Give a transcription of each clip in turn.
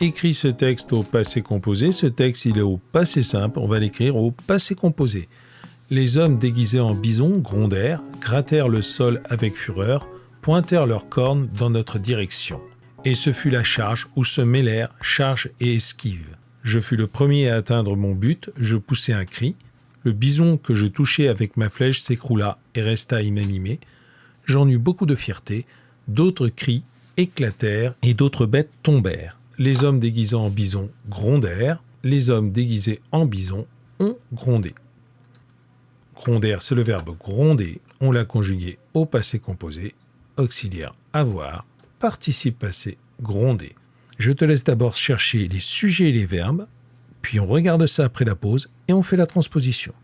écrit ce texte au passé composé. Ce texte, il est au passé simple. On va l'écrire au passé composé. Les hommes déguisés en bisons grondèrent, grattèrent le sol avec fureur, pointèrent leurs cornes dans notre direction. Et ce fut la charge où se mêlèrent charge et esquive. Je fus le premier à atteindre mon but, je poussai un cri. Le bison que je touchai avec ma flèche s'écroula et resta inanimé. J'en eus beaucoup de fierté. D'autres cris éclatèrent et d'autres bêtes tombèrent. Les hommes déguisés en bisons grondèrent. Les hommes déguisés en bisons ont grondé. Grondèrent, c'est le verbe gronder. On l'a conjugué au passé composé. Auxiliaire avoir. Participe passé gronder. Je te laisse d'abord chercher les sujets et les verbes, puis on regarde ça après la pause et on fait la transposition.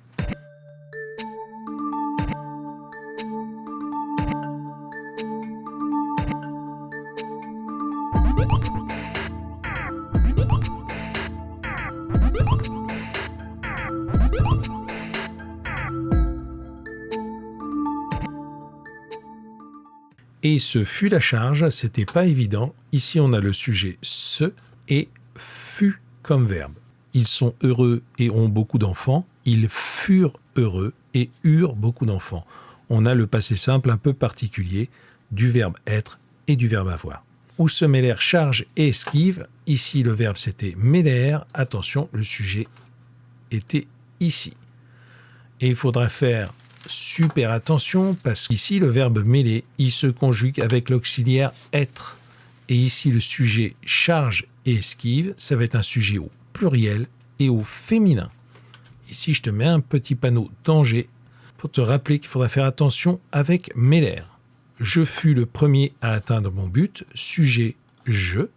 Et ce fut la charge, c'était pas évident. Ici, on a le sujet se et fut comme verbe. Ils sont heureux et ont beaucoup d'enfants. Ils furent heureux et eurent beaucoup d'enfants. On a le passé simple un peu particulier du verbe être et du verbe avoir. Où se mêlèrent charge et esquive. Ici, le verbe c'était mêlèrent. Attention, le sujet était ici. Et il faudra faire super attention parce qu'ici le verbe mêler, il se conjugue avec l'auxiliaire être. Et ici le sujet charge et esquive, ça va être un sujet au pluriel et au féminin. Ici je te mets un petit panneau danger pour te rappeler qu'il faudra faire attention avec mêler. Je fus le premier à atteindre mon but, sujet je,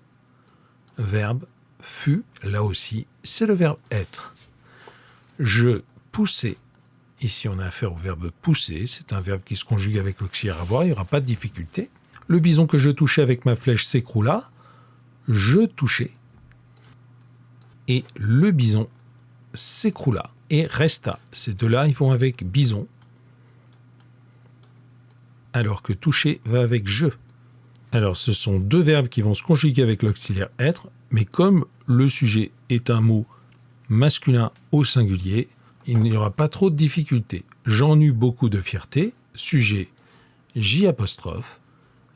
verbe fut, là aussi c'est le verbe être. Je poussais. Ici, on a affaire au verbe pousser. C'est un verbe qui se conjugue avec l'auxiliaire avoir. Il n'y aura pas de difficulté. Le bison que je touchais avec ma flèche s'écroula. Je touchais. Et le bison s'écroula et resta. Ces deux-là, ils vont avec bison. Alors que toucher va avec je. Alors, ce sont deux verbes qui vont se conjuguer avec l'auxiliaire être. Mais comme le sujet est un mot masculin au singulier, il n'y aura pas trop de difficultés. J'en eus beaucoup de fierté. Sujet J',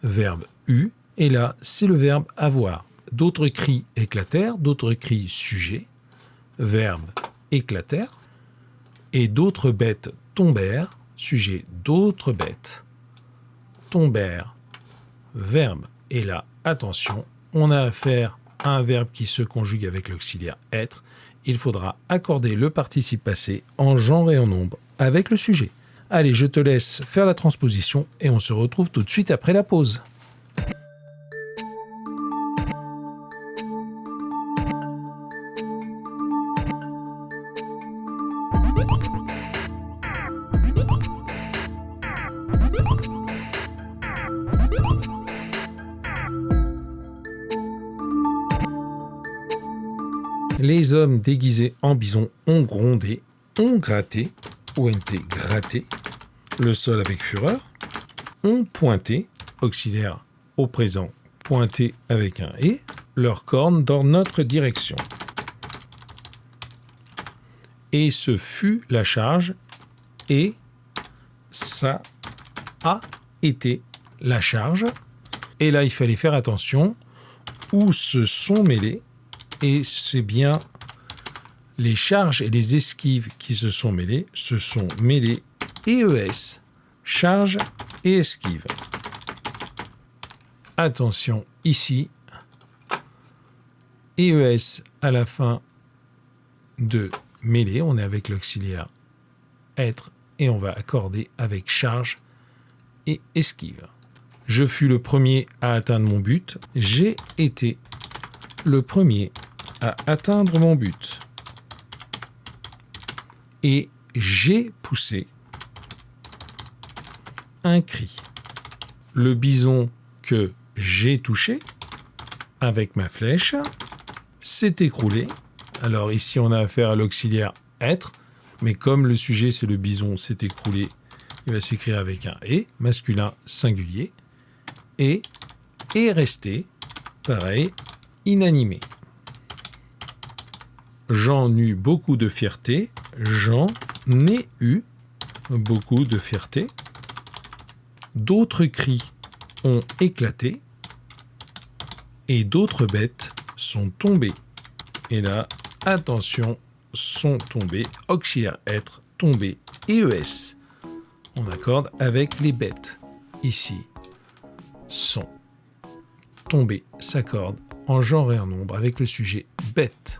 verbe eu. Et là, c'est le verbe avoir. D'autres cris éclatèrent, d'autres cris sujet. Verbe éclatèrent. Et d'autres bêtes tombèrent. Sujet d'autres bêtes tombèrent. Verbe. Et là, attention, on a affaire à un verbe qui se conjugue avec l'auxiliaire être. Il faudra accorder le participe passé en genre et en nombre avec le sujet. Allez, je te laisse faire la transposition et on se retrouve tout de suite après la pause. Les hommes déguisés en bisons ont grondé, ont gratté, ONT gratté, le sol avec fureur, ont pointé, auxiliaire au présent, pointé avec un « et », leurs cornes dans notre direction. Et ce fut la charge, et ça a été la charge. Et là, il fallait faire attention, où se sont mêlés. Et c'est bien les charges et les esquives qui se sont mêlées ES, charge et esquive. Attention, ici, ES à la fin de mêlée, on est avec l'auxiliaire être et on va accorder avec charge et esquive. Je fus le premier à atteindre mon but, j'ai été le premier à atteindre mon but. Et j'ai poussé un cri. Le bison que j'ai touché avec ma flèche s'est écroulé. Alors ici, on a affaire à l'auxiliaire être, mais comme le sujet, c'est le bison s'est écroulé, il va s'écrire avec un « et », masculin singulier, et est resté, pareil, inanimé. J'en eus beaucoup de fierté. J'en ai eu beaucoup de fierté. D'autres cris ont éclaté. Et d'autres bêtes sont tombées. Et là, attention, sont tombées. Auxiliaire être, tombé, ES. On accorde avec les bêtes. Ici, sont tombées, s'accorde en genre et en nombre avec le sujet bête.